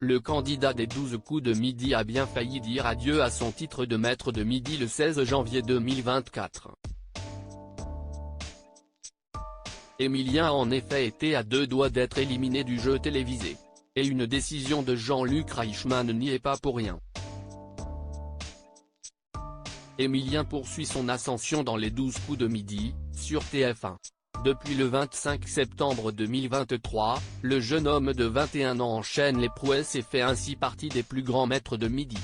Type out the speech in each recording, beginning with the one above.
Le candidat des 12 coups de midi a bien failli dire adieu à son titre de maître de midi le 16 janvier 2024. Emilien a en effet été à deux doigts d'être éliminé du jeu télévisé. Et une décision de Jean-Luc Reichmann n'y est pas pour rien. Emilien poursuit son ascension dans les 12 coups de midi, sur TF1. Depuis le 25 septembre 2023, le jeune homme de 21 ans enchaîne les prouesses et fait ainsi partie des plus grands maîtres de midi.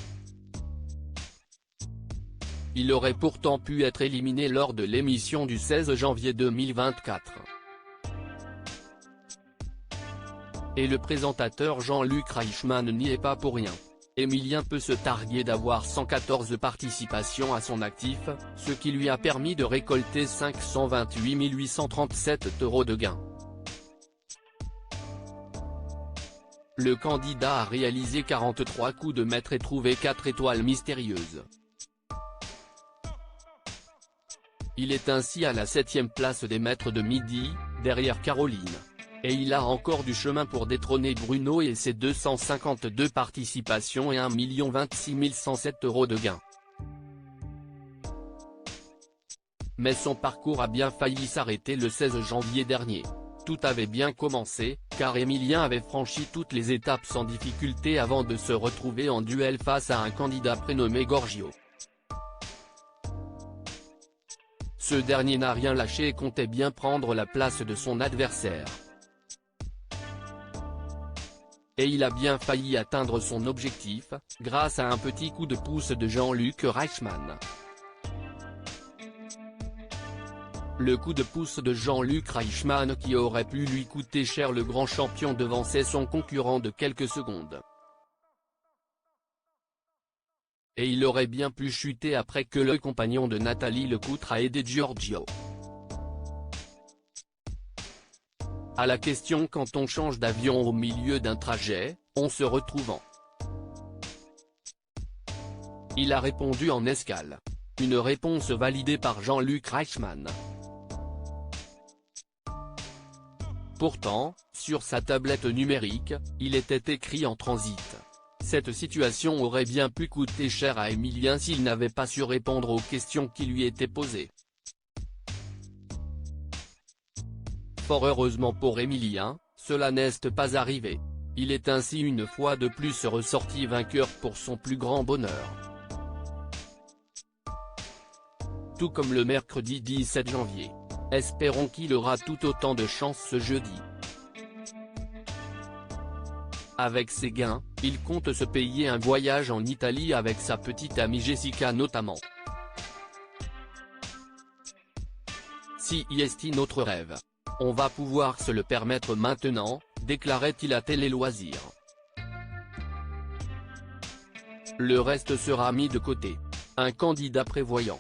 Il aurait pourtant pu être éliminé lors de l'émission du 16 janvier 2024. Et le présentateur Jean-Luc Reichmann n'y est pas pour rien. Emilien peut se targuer d'avoir 114 participations à son actif, ce qui lui a permis de récolter 528 837 € de gains. Le candidat a réalisé 43 coups de maître et trouvé 4 étoiles mystérieuses. Il est ainsi à la 7e place des maîtres de midi, derrière Caroline. Et il a encore du chemin pour détrôner Bruno et ses 252 participations et 1 026 107 € de gains. Mais son parcours a bien failli s'arrêter le 16 janvier dernier. Tout avait bien commencé, car Emilien avait franchi toutes les étapes sans difficulté avant de se retrouver en duel face à un candidat prénommé Gorgio. Ce dernier n'a rien lâché et comptait bien prendre la place de son adversaire. Et il a bien failli atteindre son objectif, grâce à un petit coup de pouce de Jean-Luc Reichmann. Le coup de pouce de Jean-Luc Reichmann qui aurait pu lui coûter cher, le grand champion devançait son concurrent de quelques secondes. Et il aurait bien pu chuter après que le compagnon de Nathalie Lecoutre a aidé Giorgio. À la question quand on change d'avion au milieu d'un trajet, on se retrouve en. Il a répondu en escale. Une réponse validée par Jean-Luc Reichmann. Pourtant, sur sa tablette numérique, il était écrit en transit. Cette situation aurait bien pu coûter cher à Emilien s'il n'avait pas su répondre aux questions qui lui étaient posées. Fort heureusement pour Emilien, cela n'est pas arrivé. Il est ainsi une fois de plus ressorti vainqueur pour son plus grand bonheur. Tout comme le mercredi 17 janvier. Espérons qu'il aura tout autant de chance ce jeudi. Avec ses gains, il compte se payer un voyage en Italie avec sa petite amie Jessica notamment. Si est notre rêve. On va pouvoir se le permettre maintenant, déclarait-il à Télé Loisirs. Le reste sera mis de côté. Un candidat prévoyant.